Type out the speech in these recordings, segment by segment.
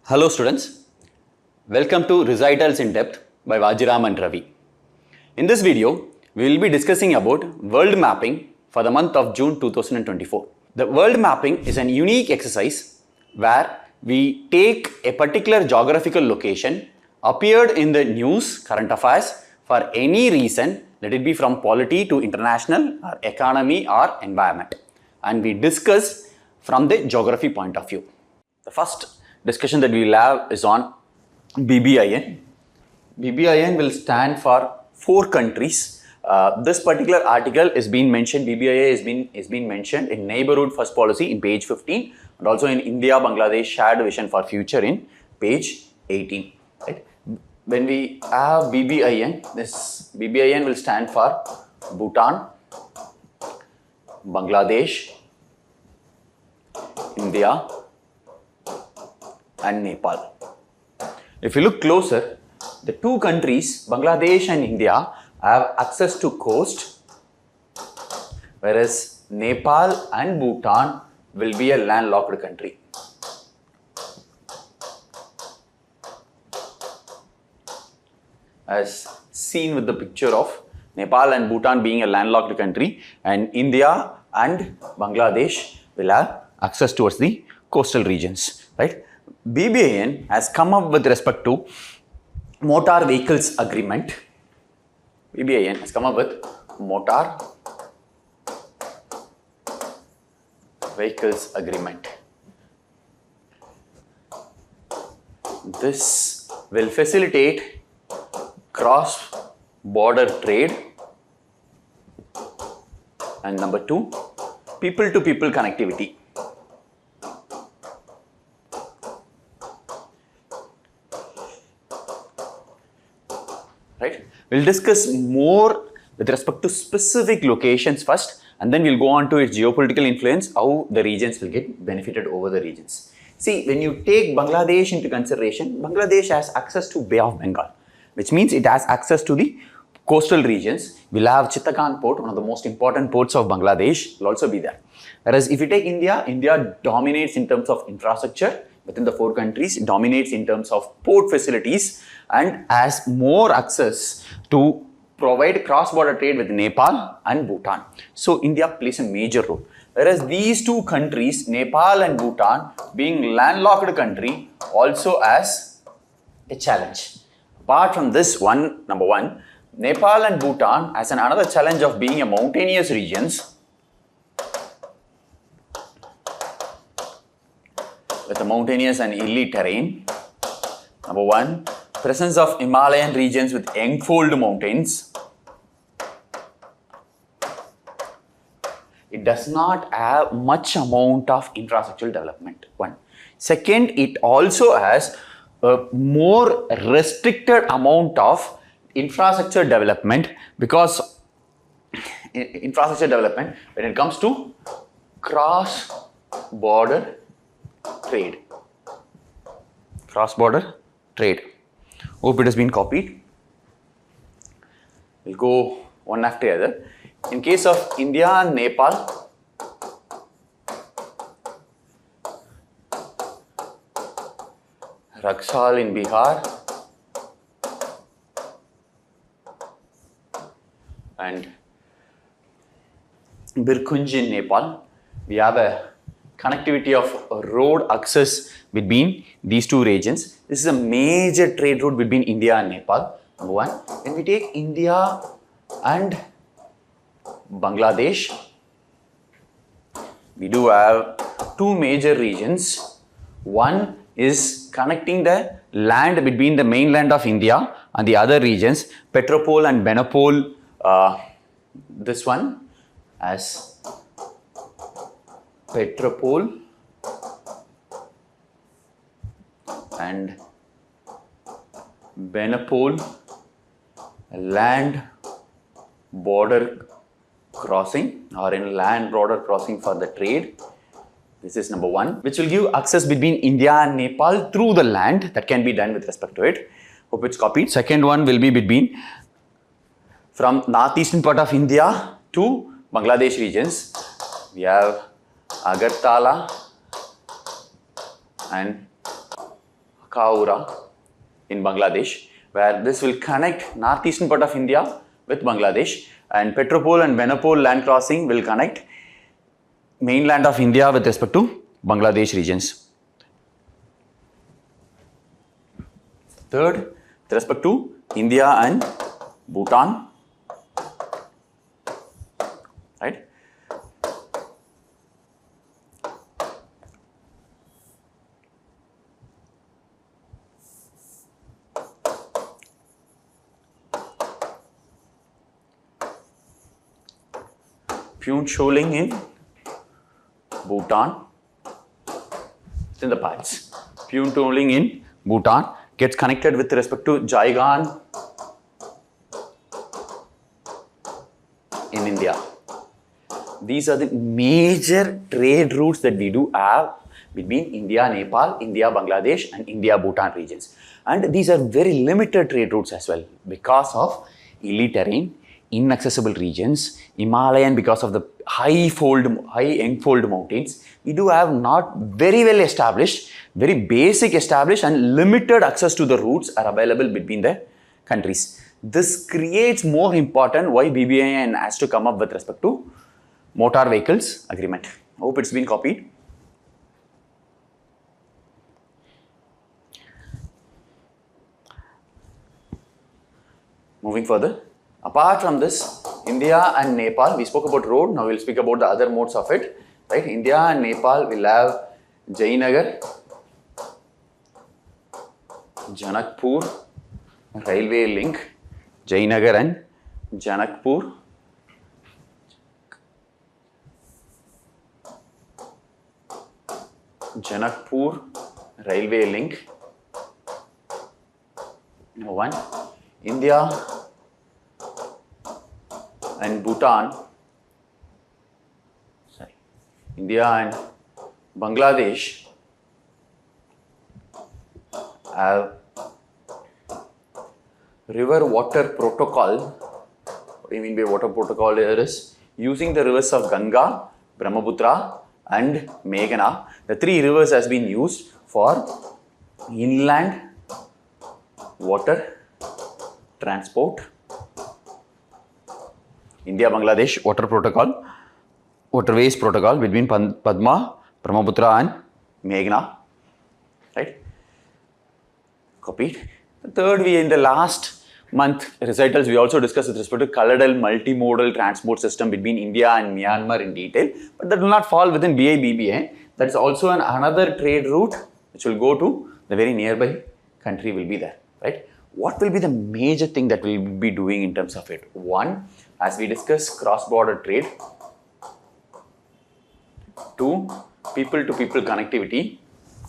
Hello students, welcome to Recitals in Depth by Vajiram and Ravi. In this video, we will be discussing about world mapping for the month of June 2024. The world mapping is an unique exercise where we take a particular geographical location appeared in the news, current affairs for any reason, let it be from polity to international or economy or environment, and we discuss from the geography point of view. The first discussion that we will have is on BBIN. BBIN will stand for 4 countries. This particular article is being mentioned, BBIA is being mentioned in Neighborhood First Policy in page 15 and also in India-Bangladesh Shared Vision for Future in page 18. Right? When we have BBIN, this BBIN will stand for Bhutan, Bangladesh, India, and Nepal. If you look closer, the 2 countries, Bangladesh and India, have access to coast, whereas Nepal and Bhutan will be a landlocked country. As seen with the picture of Nepal and Bhutan being a landlocked country, and India and Bangladesh will have access towards the coastal regions, right? BBIN has come up with respect to motor vehicles agreement. BBIN has come up with motor vehicles agreement. This will facilitate cross-border trade, and number 2, people-to-people connectivity. Right? We'll discuss more with respect to specific locations first, and then we'll go on to its geopolitical influence, how the regions will get benefited over the regions. See, when you take Bangladesh into consideration, Bangladesh has access to Bay of Bengal, which means it has access to the coastal regions. We'll have Chittagong port, one of the most important ports of Bangladesh, will also be there. Whereas if you take India, India dominates in terms of infrastructure. Within the 4 countries, it dominates in terms of port facilities and has more access to provide cross-border trade with Nepal and Bhutan. So India plays a major role. Whereas these 2 countries, Nepal and Bhutan, being landlocked country, also has a challenge. Apart from this one, number 1, Nepal and Bhutan has another challenge of being a mountainous regions with a mountainous and hilly terrain. Number 1, presence of Himalayan regions with enfold mountains. It does not have much amount of infrastructural development. 1. Second, it also has a more restricted amount of infrastructure development, because infrastructure development when it comes to cross-border trade. Cross-border trade. Hope it has been copied. We'll go one after the other. In case of India and Nepal, Raksal in Bihar and Birkunj in Nepal, we have a connectivity of road access between these 2 regions. This is a major trade route between India and Nepal. Number 1. When we take India and Bangladesh, we do have 2 major regions. One is connecting the land between the mainland of India and the other regions, Petropol and Benapol. This one as Petropol and Benapol land border crossing, or in land border crossing for the trade. This is number 1, which will give access between India and Nepal through the land. That can be done with respect to it. Hope it's copied. Second one will be between from northeastern part of India to Bangladesh regions. We have Agartala and Kaura in Bangladesh, where this will connect northeastern part of India with Bangladesh, and Petropole and Benapole land crossing will connect mainland of India with respect to Bangladesh regions. Third, with respect to India and Bhutan, right? Phuntsholing in Bhutan, it's in the parts. Phuntsholing in Bhutan gets connected with respect to Jaigan in India. These are the major trade routes that we do have between India, Nepal, India, Bangladesh and India, Bhutan regions. And these are very limited trade routes as well because of hilly terrain, inaccessible regions, Himalayan because of the high enfold mountains. We do have not very well established, very basic established and limited access to the routes are available between the countries. This creates more important why BBIN has to come up with respect to motor vehicles agreement. Hope it's been copied. Moving further, apart from this, India and Nepal, we spoke about road, now we'll speak about the other modes of it. Right? India and Nepal will have Jainagar, Janakpur railway link, Jainagar and Janakpur. Janakpur railway link. Number one, India and Bhutan, India and Bangladesh have river water protocol. What do you mean by water protocol here is using the rivers of Ganga, Brahmaputra and Meghna. The three rivers has been used for inland water transport. India-Bangladesh water protocol, waterways protocol between Padma, Brahmaputra and Meghna. Right? Copied. The third, we in the last month recitals, we also discussed with respect to colloidal multimodal transport system between India and Myanmar in detail, but that will not fall within BI-BBA. That is also another trade route which will go to the very nearby country will be there. Right? What will be the major thing that we will be doing in terms of it? One, as we discussed, cross-border trade. Two, people-to-people connectivity.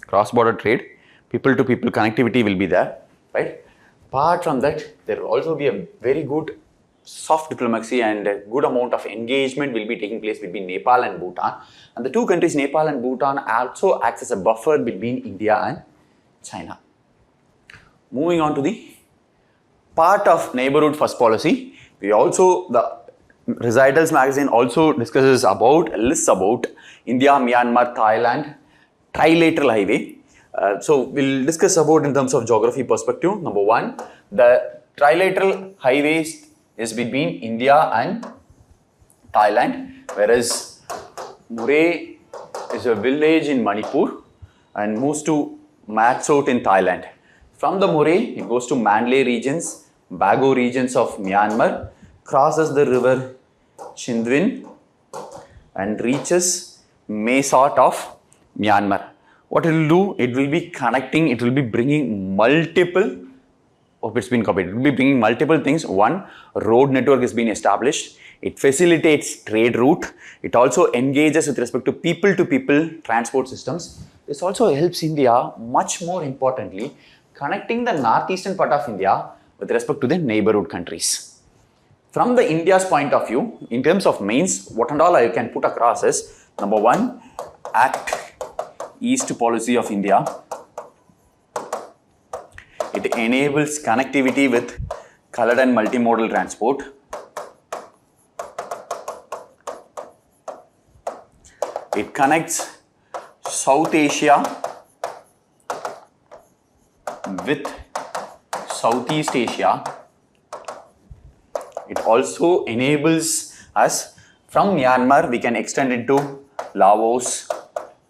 Cross-border trade, people-to-people connectivity will be there. Right? Apart from that, there will also be a very good soft diplomacy and a good amount of engagement will be taking place between Nepal and Bhutan. And the two countries, Nepal and Bhutan, also acts as a buffer between India and China. Moving on to the part of neighborhood first policy, we also, the Recitals magazine also discusses about, lists about India, Myanmar, Thailand, trilateral highway. So we'll discuss about in terms of geography perspective. Number one, the trilateral highways is between India and Thailand, whereas Murray is a village in Manipur and moves to Matsot in Thailand. From the Murray, it goes to Mandalay regions, Bago regions of Myanmar, crosses the river Chindwin and reaches Mesot of Myanmar. What it will do, it will be connecting, it will be bringing multiple, it's been copied, it will be bringing multiple things. One, road network is being established. It facilitates trade route. It also engages with respect to people transport systems. This also helps India, much more importantly, connecting the northeastern part of India with respect to the neighborhood countries. From the India's point of view, in terms of mains, what and all I can put across is, number one, Act East policy of India. It enables connectivity with colored and multimodal transport. It connects South Asia with Southeast Asia. It also enables us from Myanmar, we can extend it to Laos,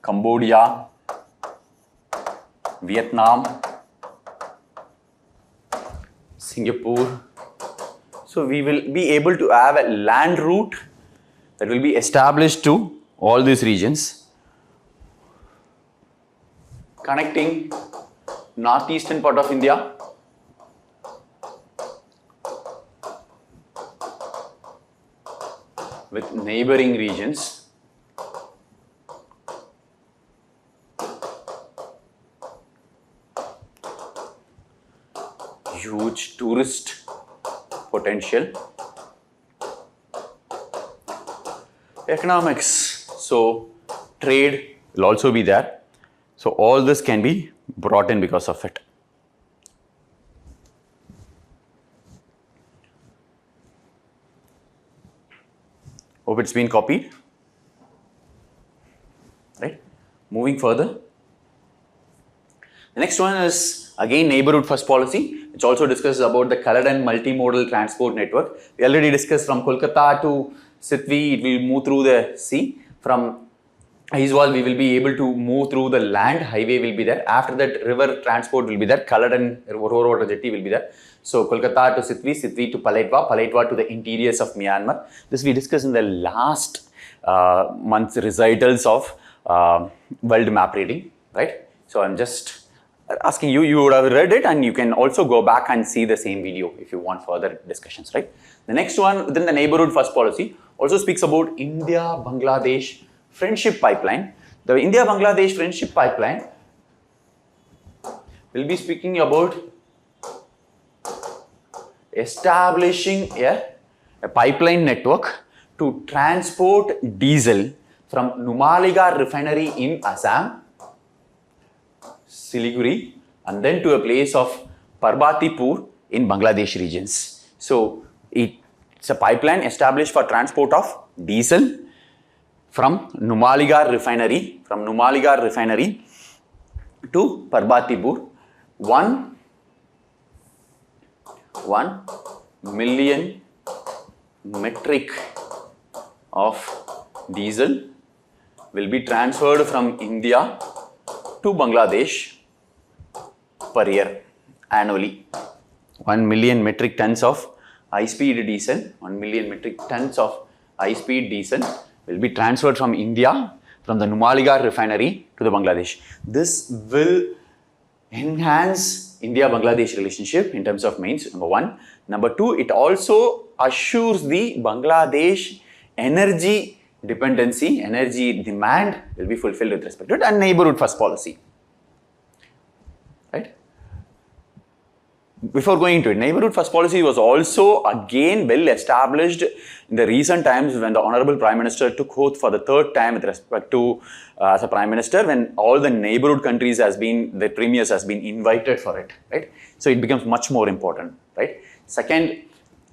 Cambodia, Vietnam, Singapore. So we will be able to have a land route that will be established to all these regions, connecting northeastern part of India with neighboring regions. Huge tourist potential. Economics, so trade will also be there. So all this can be brought in because of it. Hope it's been copied. Right? Moving further. The next one is again neighborhood first policy, which also discusses about the colored and multimodal transport network. We already discussed from Kolkata to Sitwi, it will move through the sea. From Aizwal, we will be able to move through the land, highway will be there. After that, river transport will be there, colored and water jetty will be there. So Kolkata to Sitwi, Sitwi to Palaitwa, Palaitwa to the interiors of Myanmar. This we discussed in the last month's recitals of world map reading, right? So I'm just asking you, you would have read it and you can also go back and see the same video if you want further discussions, right? The next one within the neighborhood first policy also speaks about India-Bangladesh friendship pipeline. The India-Bangladesh friendship pipeline will be speaking about establishing a pipeline network to transport diesel from Numaligarh refinery in Assam, Siliguri, and then to a place of Parbatipur in Bangladesh regions. So it's a pipeline established for transport of diesel from Numaligarh refinery to Parbatipur. 1 million metric of diesel will be transferred from India to Bangladesh per year annually. 1 million metric tons of high-speed diesel, 1 million metric tons of high-speed diesel will be transferred from India, from the Numaligarh refinery to the Bangladesh. This will enhance India-Bangladesh relationship in terms of means, number one. Number two, it also assures the Bangladesh energy dependency, energy demand will be fulfilled with respect to it, and neighborhood first policy. Right? Before going into it, neighborhood first policy was also again well established in the recent times when the Honorable Prime Minister took oath for the third time with respect to as a Prime Minister, when all the neighborhood countries the premiers has been invited for it, right? So it becomes much more important, right? Second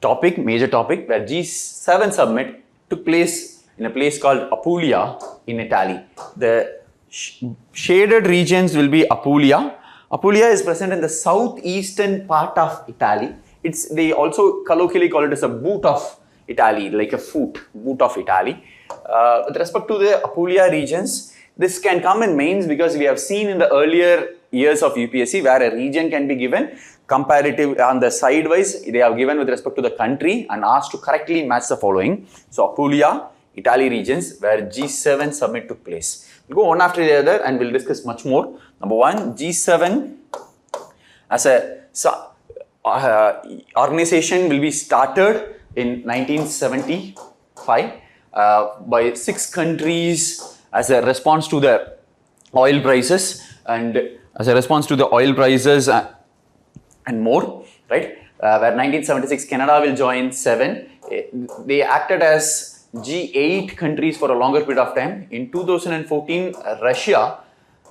topic, major topic, where G7 summit took place in a place called Apulia in Italy. The shaded regions will be Apulia. Apulia is present in the southeastern part of Italy. They also colloquially call it as a boot of Italy, like a boot of Italy. With respect to the Apulia regions, this can come in mains because we have seen in the earlier years of UPSC where a region can be given comparative on the sidewise, they have given with respect to the country and asked to correctly match the following. So Apulia, Italy regions where G7 summit took place. We'll go one after the other and we'll discuss much more. Number one, G7 as a organization will be started in 1975 by 6 countries as a response to the oil prices and more, right? Where 1976 Canada will join 7. They acted as G8 countries for a longer period of time. In 2014, Russia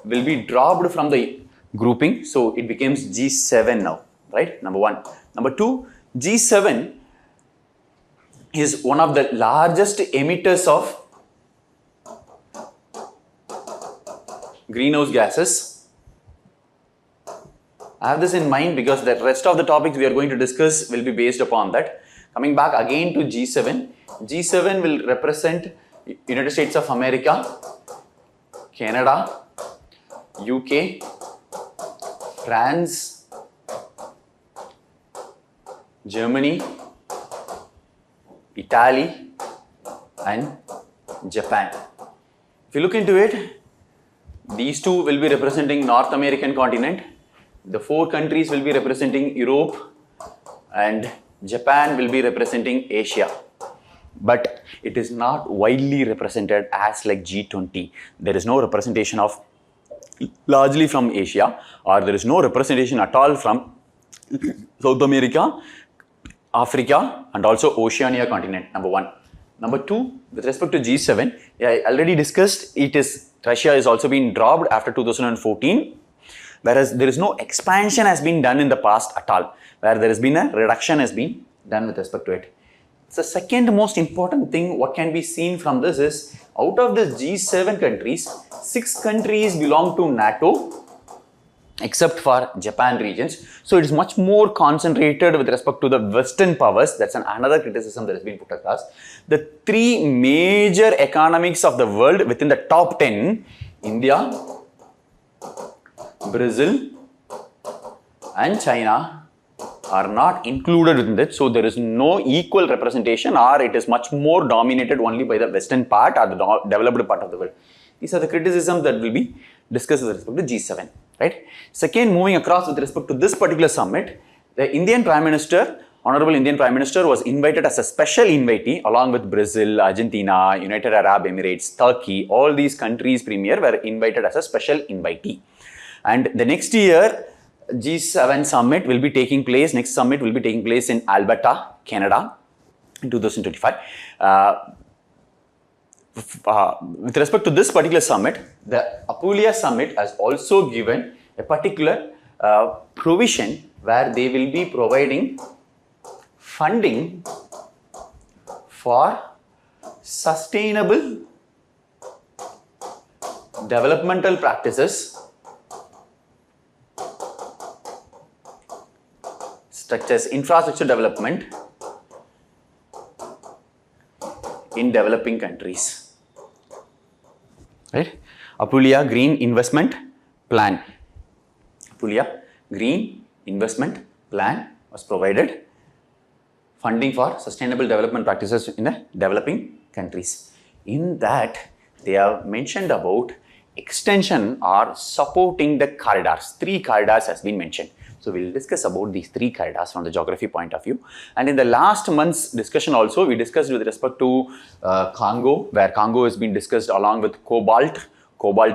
will be dropped from the grouping, so it becomes G7 now, right? Number one. Number two, G7 is one of the largest emitters of greenhouse gases Have this in mind because the rest of the topics we are going to discuss will be based upon that. Coming back again to G7. G7 will represent United States of America, Canada, UK, France, Germany, Italy, and Japan. If you look into it, these two will be representing North American continent. The 4 countries will be representing Europe, and Japan will be representing Asia. But it is not widely represented as like G20. There is no representation of largely from Asia, or there is no representation at all from South America, Africa, and also Oceania continent, number 1. Number 2, with respect to G7, I already discussed Russia is also being dropped after 2014, whereas there is no expansion has been done in the past at all, where there has been a reduction has been done with respect to it. The second most important thing what can be seen from this is, out of the G7 countries, 6 countries belong to NATO except for Japan regions. So it is much more concentrated with respect to the Western powers. That's another criticism that has been put across. The 3 major economics of the world within the top 10, India, Brazil, and China, are not included within it. So there is no equal representation, or it is much more dominated only by the Western part or the developed part of the world. These are the criticisms that will be discussed with respect to G7. Right? Second, moving across with respect to this particular summit, the Indian Prime Minister, Honorable Indian Prime Minister, was invited as a special invitee along with Brazil, Argentina, United Arab Emirates, Turkey. All these countries' premier were invited as a special invitee. And the next year, G7 summit will be taking place. Next summit will be taking place in Alberta, Canada, in 2025. With respect to this particular summit, the Apulia summit has also given a particular provision where they will be providing funding for sustainable developmental practices such as infrastructure development in developing countries. Right? Apulia Green Investment Plan. Apulia Green Investment Plan was provided funding for sustainable development practices in the developing countries. In that, they have mentioned about extension or supporting the corridors. 3 corridors has been mentioned. So we'll discuss about these 3 corridors from the geography point of view. And in the last month's discussion also, we discussed with respect to Congo, where Congo has been discussed along with cobalt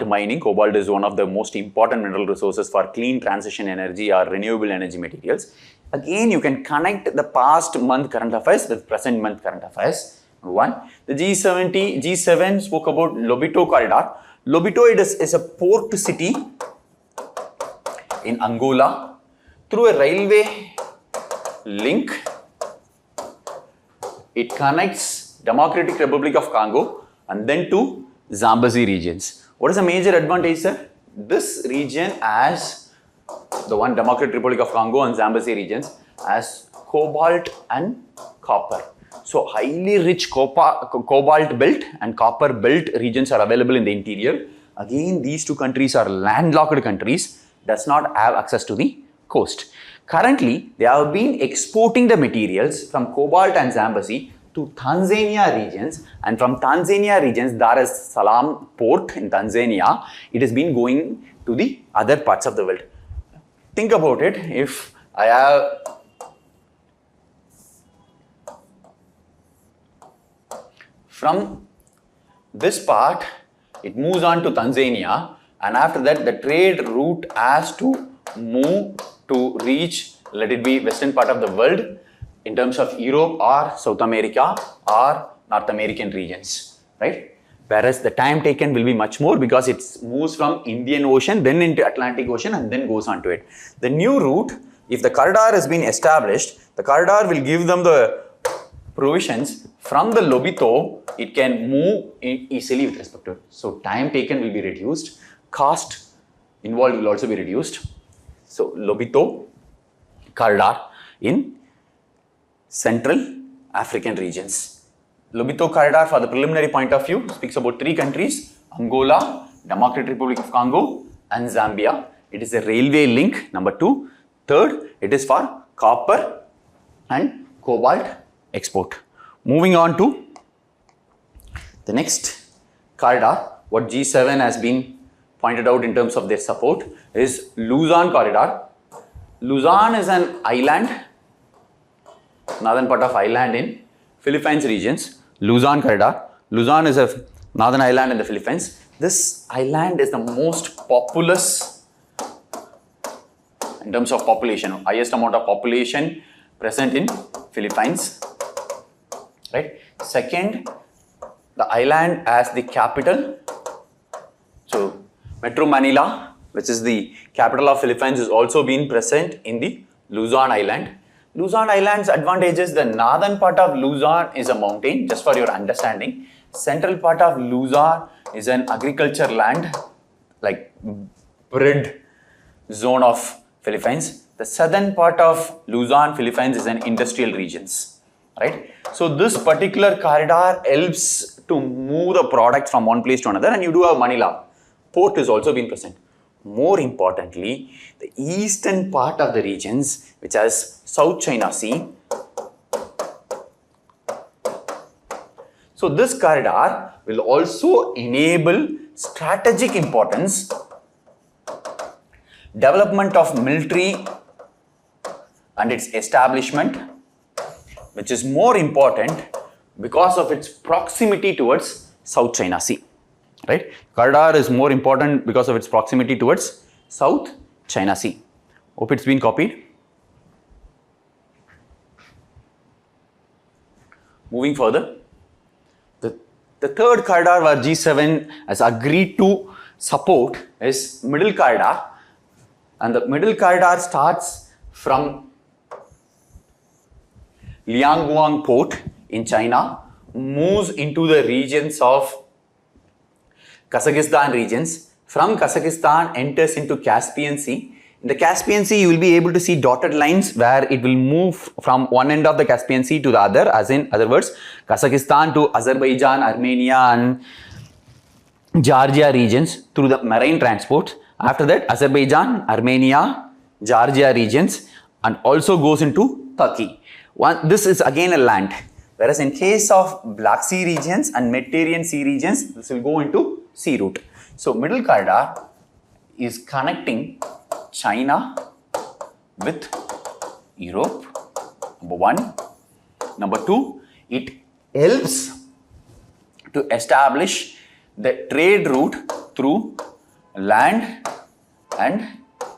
mining. Cobalt is one of the most important mineral resources for clean transition energy or renewable energy materials. Again, you can connect the past month current affairs with present month current affairs. 1. The G7 spoke about Lobito corridor. Lobito is a port city in Angola. Through a railway link, it connects Democratic Republic of Congo and then to Zambezi regions. What is the major advantage, sir? This region has the one Democratic Republic of Congo and Zambezi regions as cobalt and copper. So highly rich cobalt belt and copper belt regions are available in the interior. Again, these 2 countries are landlocked countries, does not have access to the coast. Currently, they have been exporting the materials from cobalt and Zambezi to Tanzania regions, and from Tanzania regions, Dar es Salaam port in Tanzania, it has been going to the other parts of the world. Think about it. If I have from this part, it moves on to Tanzania, and after that, the trade route has to move to reach, let it be western part of the world in terms of Europe or South America or North American regions, right? Whereas the time taken will be much more because it moves from Indian Ocean, then into Atlantic Ocean and then goes on to it. The new route, if the corridor has been established, the corridor will give them the provisions from the Lobito, it can move easily with respect to it. So time taken will be reduced, cost involved will also be reduced. So Lobito corridor in Central African regions. Lobito corridor, for the preliminary point of view, speaks about 3 countries: Angola, Democratic Republic of Congo, and Zambia. It is a railway link, number 2. Third, it is for copper and cobalt export. Moving on to the next corridor, what G7 has been pointed out in terms of their support is Luzon corridor. Luzon is an island, northern part of island in Philippines regions. Luzon corridor. Luzon is a northern island in the Philippines. This island is the most populous in terms of population, highest amount of population present in Philippines, right? Second, the island as the capital. So Metro Manila, which is the capital of Philippines, is also been present in the Luzon island. Luzon island's advantages: the northern part of Luzon is a mountain, just for your understanding. Central part of Luzon is an agriculture land, like bread zone of Philippines. The southern part of Luzon, Philippines, is an industrial regions, right? So this particular corridor helps to move the product from one place to another, and you do have Manila. Port has also been present. More importantly, the eastern part of the regions, which has South China Sea. So this corridor will also enable strategic importance, development of military and its establishment, which is more important because of its proximity towards South China Sea, right? Corridor is more important because of its proximity towards South China Sea. Hope it's been copied. Moving further, the third corridor where G7 has agreed to support is Middle Corridor, and the Middle Corridor starts from Liangguang port in China, moves into the regions of Kazakhstan regions. From Kazakhstan enters into Caspian Sea. In the Caspian Sea, you will be able to see dotted lines where it will move from one end of the Caspian Sea to the other, as in other words, Kazakhstan to Azerbaijan, Armenia and Georgia regions through the marine transport. After that, Azerbaijan, Armenia, Georgia regions, and also goes into Turkey. This is again a land. Whereas in case of Black Sea regions and Mediterranean Sea regions, this will go into sea route. So Middle Corridor is connecting China with Europe, number 1. Number 2, it helps to establish the trade route through land and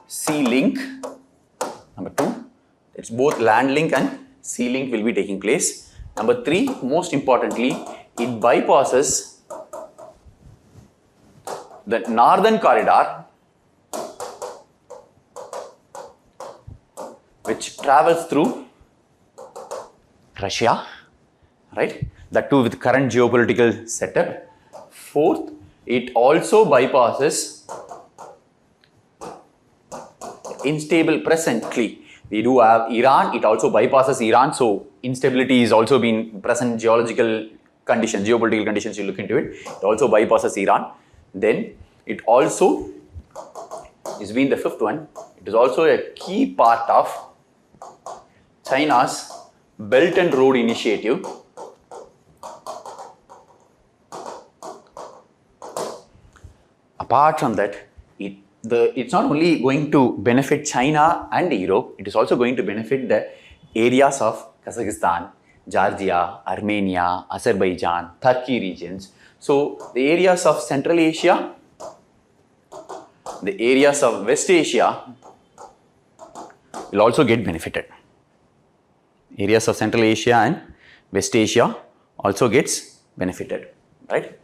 sea link. Number 2, it's both land link and sea link will be taking place. Number 3, most importantly, it bypasses the northern corridor, which travels through Russia, right? That too with current geopolitical setup. 4th, it also bypasses instable presently. We do have Iran, it also bypasses Iran, so instability is also been present geological conditions, geopolitical conditions, you look into it. It also bypasses Iran. Then it also is been the 5th one. It is also a key part of China's Belt and Road Initiative. Apart from that, it's not only going to benefit China and Europe, it is also going to benefit the areas of Kazakhstan, Georgia, Armenia, Azerbaijan, Turkey regions. So the areas of Central Asia, the areas of West Asia will also get benefited. Areas of Central Asia and West Asia also gets benefited, right?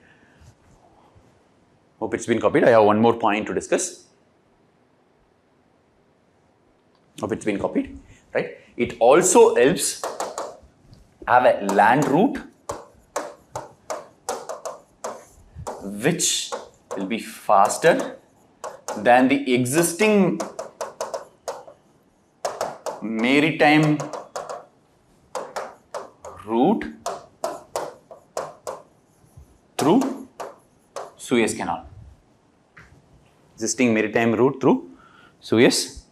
Hope it's been copied. I have one more point to discuss. Hope it's been copied, right? It also helps have a land route which will be faster than the existing maritime route through Suez Canal. Existing maritime route through Suez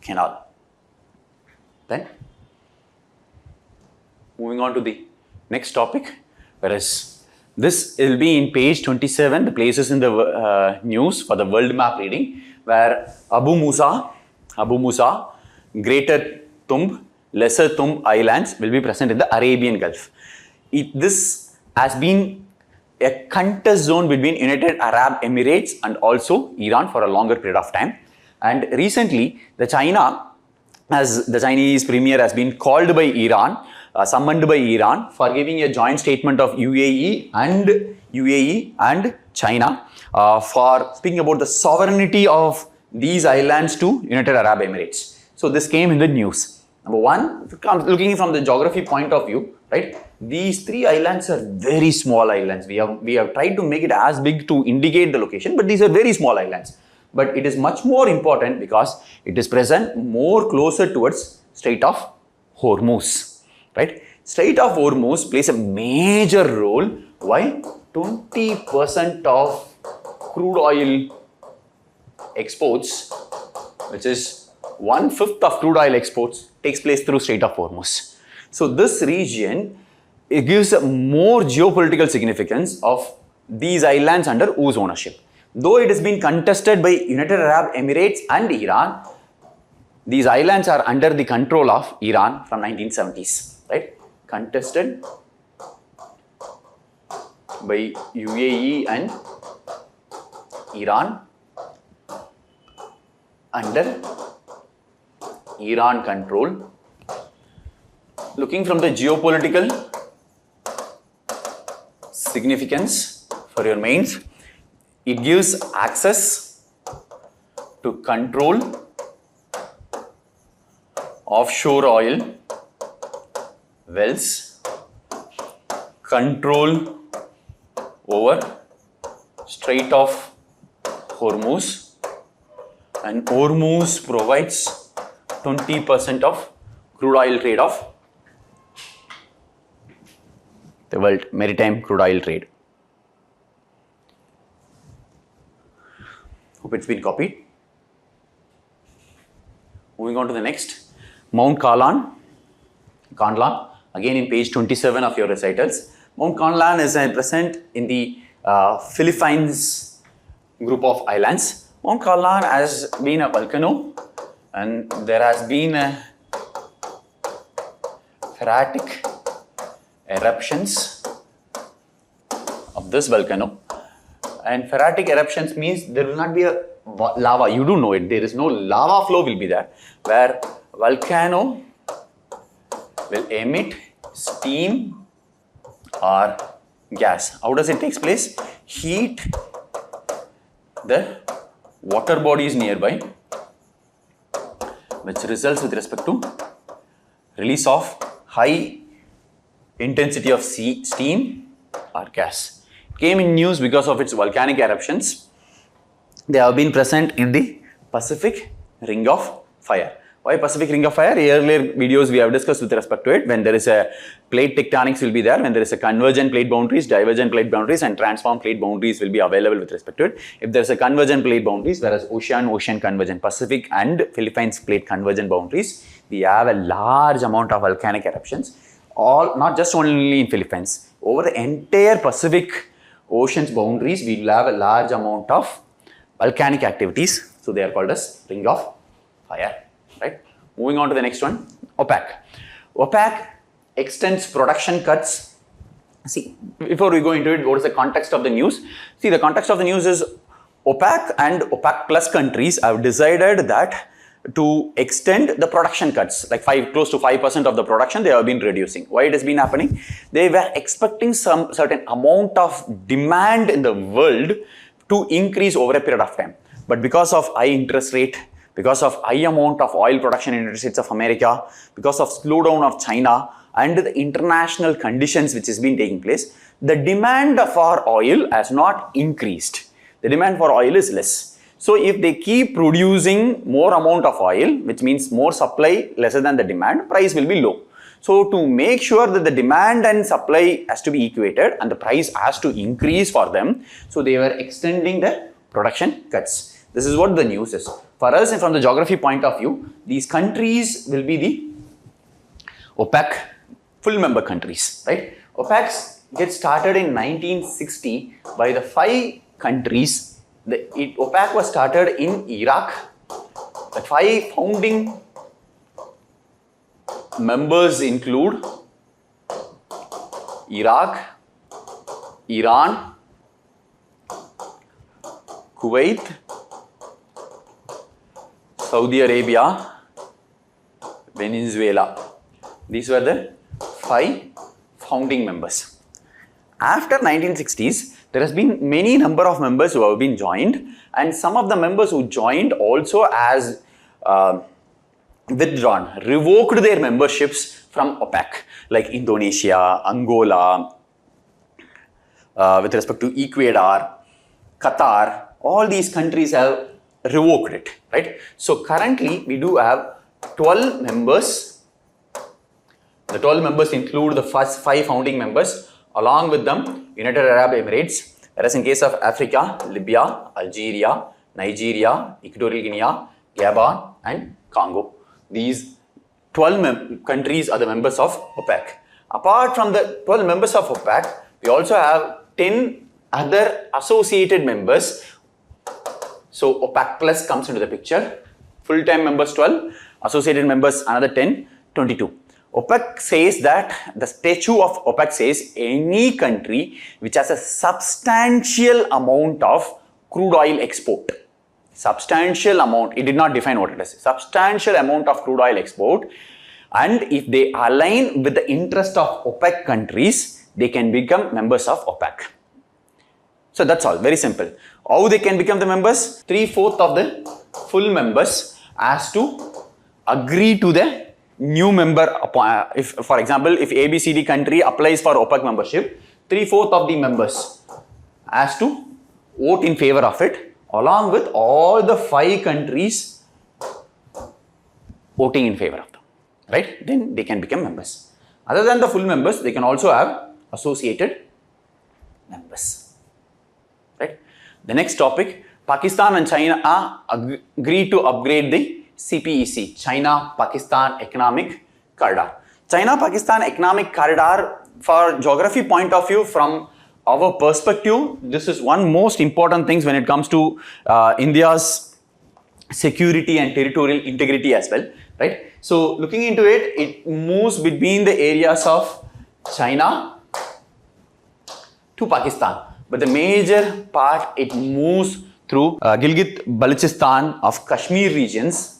Canal. Then, moving on to the next topic, whereas this will be in page 27, the places in the news for the world map reading, where Abu Musa, Greater Tumb, Lesser Tumb Islands will be present in the Arabian Gulf. This has been a contest zone between United Arab Emirates and also Iran for a longer period of time. And recently, the Chinese premier has been called by Iran, summoned by Iran for giving a joint statement of UAE and China for speaking about the sovereignty of these islands to United Arab Emirates. So this came in the news. Number one, looking from the geography point of view, right? These three islands are very small islands. We have tried to make it as big to indicate the location, but these are very small islands. But it is much more important because it is present more closer towards Strait of Hormuz, right? Strait of Hormuz plays a major role. Why? 20% of crude oil exports, which is 1/5 of crude oil exports, takes place through Strait of Hormuz. So this region, it gives more geopolitical significance of these islands under whose ownership. Though it has been contested by United Arab Emirates and Iran, these islands are under the control of Iran from 1970s, right? Contested by UAE and Iran, under Iran control. Looking from the geopolitical significance for your mains, it gives access to control offshore oil wells, control over Strait of Hormuz, and Hormuz provides 20% of crude oil trade of the world, maritime crude oil trade. Hope it's been copied. Moving on to the next, Mount Kandlan, again in page 27 of your recitals. Mount Kandlan is present in the Philippines group of islands. Mount Kandlan has been a volcano, and there has been erratic eruptions of this volcano. And erratic eruptions means there will not be a lava. You do know it. There is no lava flow will be there, where volcano will emit steam or gas. How does it take place? Heat the water bodies nearby, which results with respect to release of high intensity of steam or gas. It came in news because of its volcanic eruptions. They have been present in the Pacific Ring of Fire. Why Pacific Ring of Fire? Earlier videos we have discussed with respect to it. When there is a plate tectonics will be there, when there is a convergent plate boundaries, divergent plate boundaries and transform plate boundaries will be available with respect to it. If there is a convergent plate boundaries, whereas ocean convergent, Pacific and Philippines plate convergent boundaries, we have a large amount of volcanic eruptions, all not just only in Philippines. Over the entire Pacific Ocean's boundaries, we will have a large amount of volcanic activities. So they are called as Ring of Fire. Right? Moving on to the next one, OPEC. OPEC extends production cuts. See, before we go into it, what is the context of the news? See, the context of the news is OPEC and OPEC plus countries have decided that to extend the production cuts, like close to 5% of the production they have been reducing. Why it has been happening? They were expecting some certain amount of demand in the world to increase over a period of time. But because of high interest rate, because of high amount of oil production in the United States of America, because of slowdown of China and the international conditions which has been taking place, the demand for oil has not increased. The demand for oil is less. So if they keep producing more amount of oil, which means more supply lesser than the demand, price will be low. So to make sure that the demand and supply has to be equated and the price has to increase for them, so they were extending the production cuts. This is what the news is. For us, and from the geography point of view, these countries will be the OPEC full member countries, right? OPEC gets started in 1960 by the 5 countries. OPEC was started in Iraq. The 5 founding members include Iraq, Iran, Kuwait, Saudi Arabia, Venezuela. These were the 5 founding members. After 1960s, there has been many number of members who have been joined, and some of the members who joined also as withdrawn, revoked their memberships from OPEC, like Indonesia, Angola, with respect to Ecuador, Qatar, all these countries have revoked it, right? So currently we do have 12 members. The 12 members include the first 5 founding members, along with them United Arab Emirates, whereas in case of Africa, Libya, Algeria, Nigeria, Equatorial Guinea, Gabon and Congo. These 12 countries are the members of OPEC. Apart from the 12 members of OPEC, we also have 10 other associated members. So OPEC plus comes into the picture. Full-time members 12, associated members another 10, 22. OPEC says that, the statute of OPEC says any country which has a substantial amount of crude oil export. Substantial amount, it did not define what it is. Substantial amount of crude oil export, and if they align with the interest of OPEC countries, they can become members of OPEC. So that's all, very simple. How they can become the members? 3/4 of the full members has to agree to the new member. If, for example, if ABCD country applies for OPEC membership, 3/4 of the members has to vote in favor of it, along with all the 5 countries voting in favor of them, right? Then they can become members. Other than the full members, they can also have associated members, right? The next topic, Pakistan and China agreed to upgrade the CPEC, China-Pakistan Economic Corridor. China-Pakistan Economic Corridor, for geography point of view, from our perspective, this is one most important thing when it comes to India's security and territorial integrity as well, right? So looking into it, it moves between the areas of China to Pakistan, but the major part, it moves through Gilgit-Balochistan of Kashmir regions.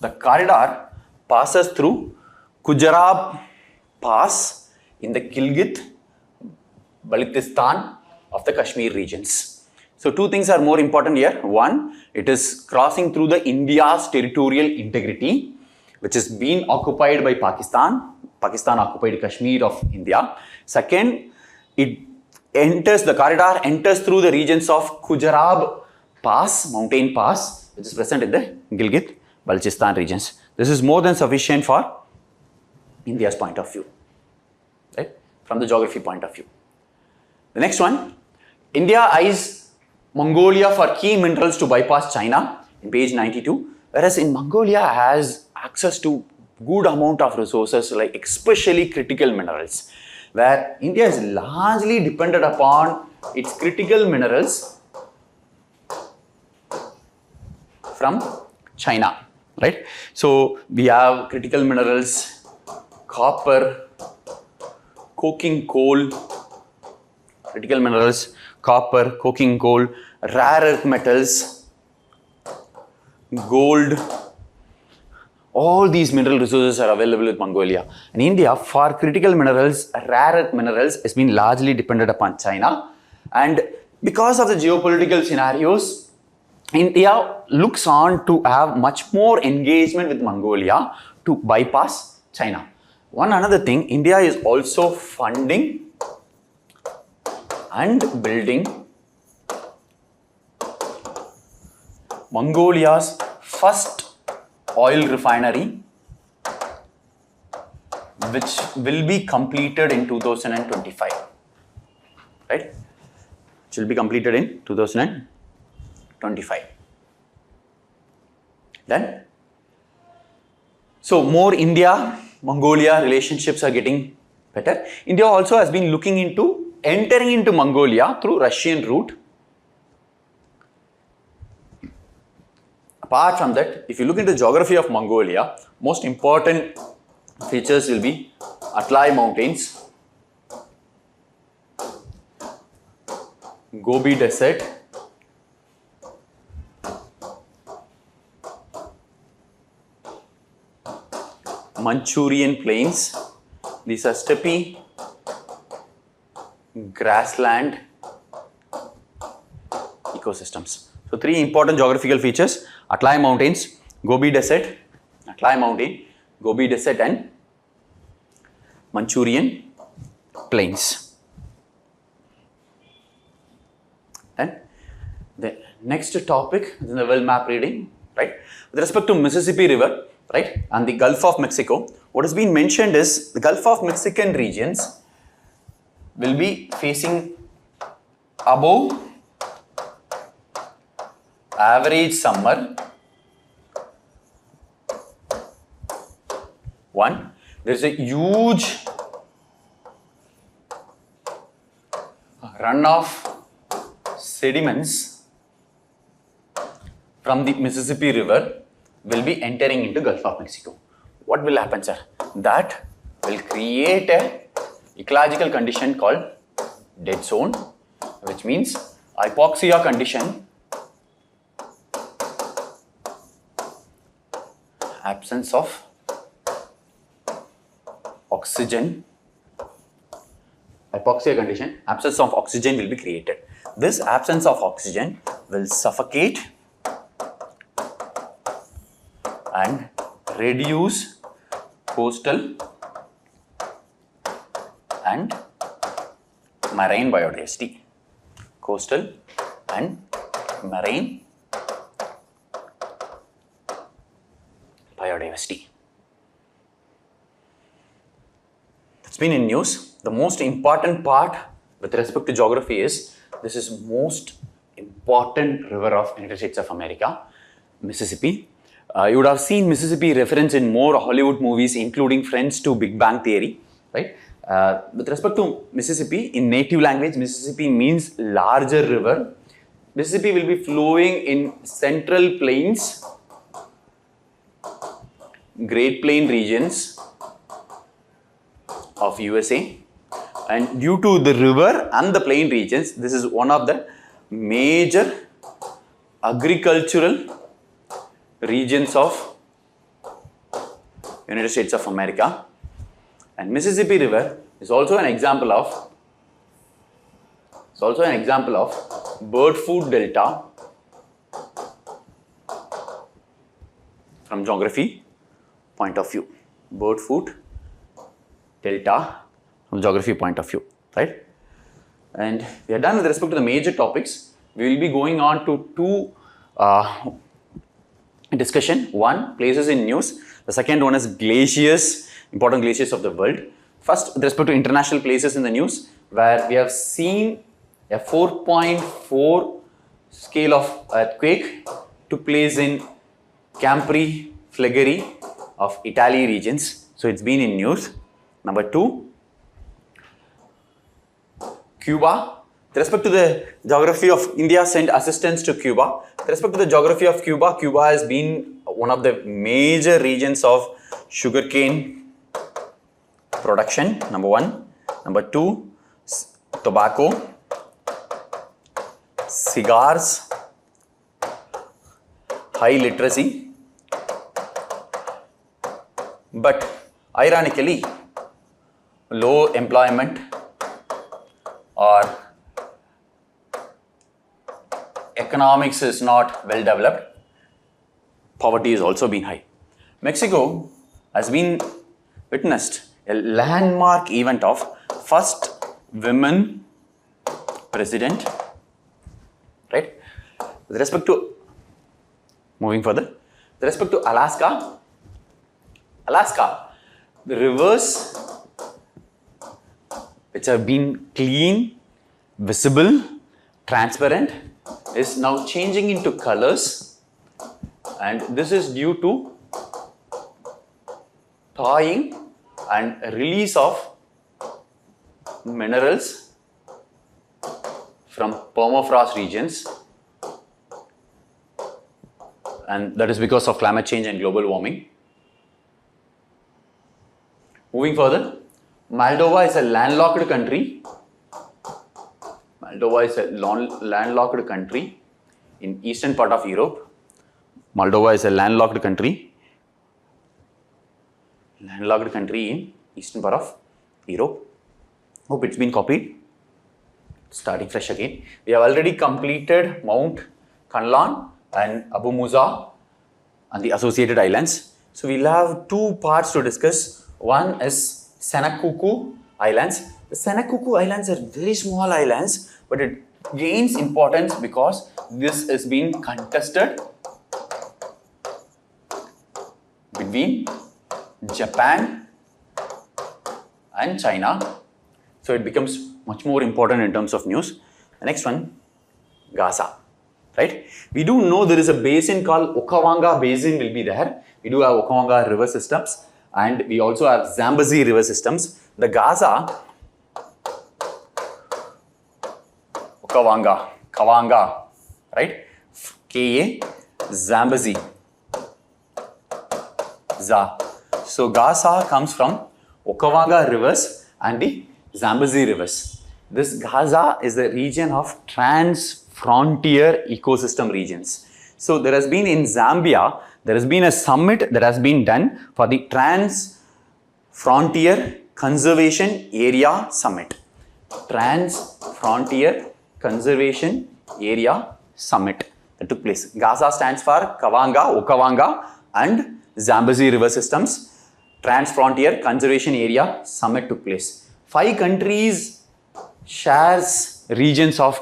The corridor passes through Gujarat Pass in the Gilgit-Balochistan of the Kashmir regions. So 2 things are more important here. One, it is crossing through the India's territorial integrity, which is being occupied by Pakistan. Pakistan occupied Kashmir of India. Second, the corridor enters through the regions of Gujarat Pass, mountain pass, which is present in the Gilgit-Balochistan regions. This is more than sufficient for India's point of view, right? From the geography point of view. The next one, India eyes Mongolia for key minerals to bypass China in page 92, whereas in Mongolia has access to good amount of resources, like especially critical minerals, where India is largely dependent upon its critical minerals from China, right? So we have critical minerals, copper, coking coal, critical minerals, copper, coking coal, rare earth metals, gold. All these mineral resources are available in Mongolia. And India, for critical minerals, rare earth minerals, has been largely dependent upon China. And because of the geopolitical scenarios, India looks on to have much more engagement with Mongolia to bypass China. One another thing, India is also funding and building Mongolia's first oil refinery, which will be completed in 2025, right? Which will be completed in 2025. Then, so more India-Mongolia relationships are getting better. India also has been looking into entering into Mongolia through Russian route. Apart from that, if you look into the geography of Mongolia, most important features will be Altai Mountains, Gobi Desert, Manchurian Plains. These are steppe, grassland ecosystems. So, three important geographical features: Altai Mountains, Gobi Desert, Altai Mountain, Gobi Desert, and Manchurian Plains. Then the next topic is the world map reading, right? With respect to Mississippi River, right, and the Gulf of Mexico, what has been mentioned is the Gulf of Mexican regions will be facing above average summer. One, there is a huge runoff sediments from the Mississippi River will be entering into Gulf of Mexico. What will happen, sir? That will create a ecological condition called dead zone, which means hypoxia condition, absence of oxygen, hypoxia condition, absence of oxygen will be created. This absence of oxygen will suffocate and reduce coastal and marine biodiversity. Coastal and marine biodiversity. It's been in news. The most important part with respect to geography is this is most important river of United States of America, Mississippi. You would have seen Mississippi reference in more Hollywood movies, including Friends to Big Bang Theory, right? With respect to Mississippi, in native language, Mississippi means larger river. Mississippi will be flowing in central plains, Great Plain regions of USA, and due to the river and the plain regions, this is one of the major agricultural regions of United States of America. And Mississippi River is also an example of bird food delta from geography point of view. Bird food delta from geography point of view, right? And we are done with respect to the major topics. We will be going on to two discussion. One, places in news. The second one is glaciers, important glaciers of the world. First, with respect to international places in the news, where we have seen a 4.4 scale of earthquake took place in Campri, Flegrei of Italy regions. So it's been in news. Number two, Cuba. With respect to the geography of India, sent assistance to Cuba. With respect to the geography of Cuba, Cuba has been one of the major regions of sugarcane production, number one. Number two, tobacco, cigars, high literacy. But ironically, low employment or economics is not well developed. Poverty has also been high. Mexico has been witnessed a landmark event of first women president, right? With respect to, moving further, with respect to Alaska, the rivers which have been clean, visible, transparent is now changing into colors, and this is due to thawing and release of minerals from permafrost regions, and that is because of climate change and global warming. Moving further, Moldova is a landlocked country. Moldova is a landlocked country in eastern part of Europe. Moldova is a landlocked country in eastern part of Europe. Hope it's been copied. Starting fresh again. We have already completed Mount Kanlan and Abu Musa and the associated islands. So we'll have two parts to discuss. One is Senkaku Islands. The Senkaku Islands are very small islands, but it gains importance because this is being contested between Japan and China. So it becomes much more important in terms of news. The next one, Gaza, right? We do know there is a basin called Okawanga Basin will be there. We do have Okawanga river systems, and we also have Zambezi river systems. The Gaza, Kawanga, right? Ka, Zambezi, Za. So Gaza comes from Okawanga rivers and the Zambezi rivers. This Gaza is the region of trans-frontier ecosystem regions. So there has been in Zambia, there has been a summit that has been done for the Trans-Frontier Conservation Area Summit. Trans-Frontier Conservation Area Summit that took place. Gaza stands for Okawanga and Zambezi river systems. Trans-Frontier Conservation Area Summit took place. 5 countries shares regions of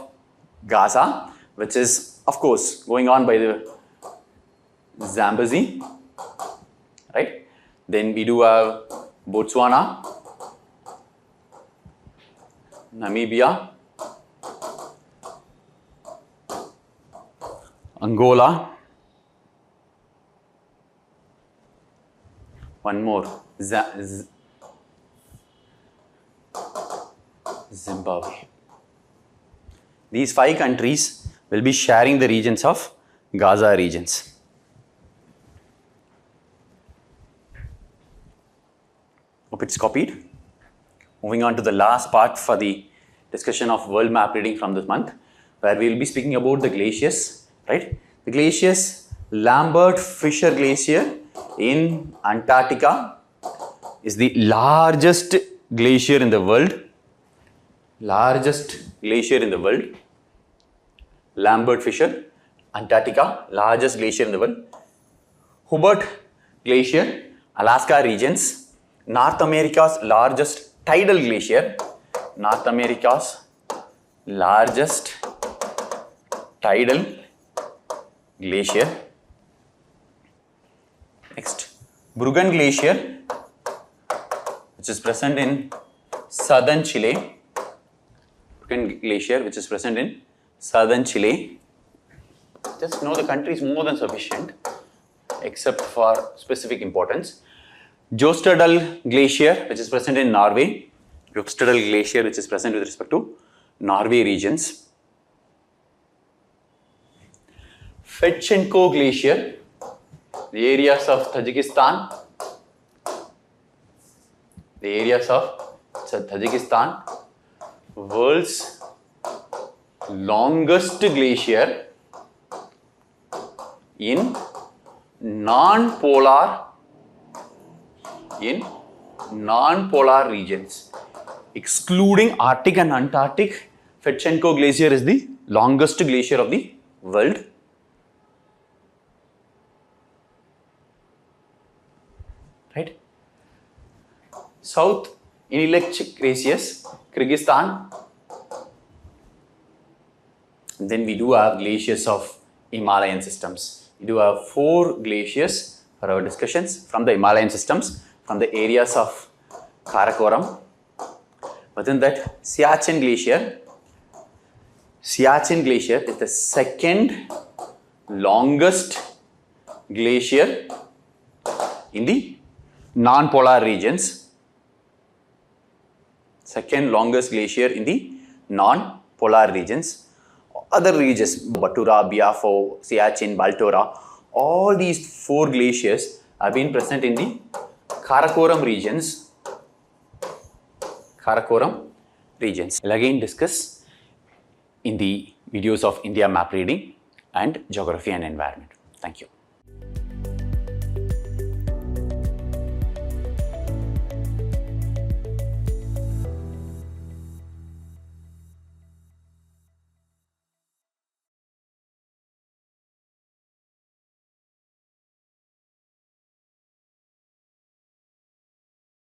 Gaza, which is of course going on by the Zambezi, right? Then we do have Botswana, Namibia, Angola, one more, Zimbabwe. These 5 countries will be sharing the regions of Gaza regions. Hope it's copied. Moving on to the last part for the discussion of world map reading from this month, where we will be speaking about the glaciers, right? The glaciers, Lambert Fisher Glacier in Antarctica is the largest glacier in the world. Lambert Fisher, Antarctica, largest glacier in the world. Hubbard Glacier, Alaska regions, North America's largest tidal glacier. North America's largest tidal glacier. Next, Bruggen Glacier, which is present in southern Chile. Bruggen Glacier, which is present in southern Chile. Just know the country is more than sufficient, except for specific importance. Jostedal Glacier, which is present in Norway. Jostedal Glacier, which is present with respect to Norway regions. Fedchenko Glacier, the areas of Tajikistan. World's longest glacier in non-polar regions, excluding Arctic and Antarctic. Fedchenko Glacier is the longest glacier of the world. Right? South Inulik glaciers, Kyrgyzstan. Then we do have glaciers of Himalayan systems. We do have 4 glaciers for our discussions from the Himalayan systems, from the areas of Karakoram. Within that, Siachen Glacier. Siachen Glacier is the second longest glacier in the non-polar regions. Second longest glacier in the non-polar regions. Other regions, Batura, Biafo, Siachen, Baltora, all these 4 glaciers have been present in the Karakoram regions. We'll again discuss in the videos of India map reading and geography and environment. Thank you.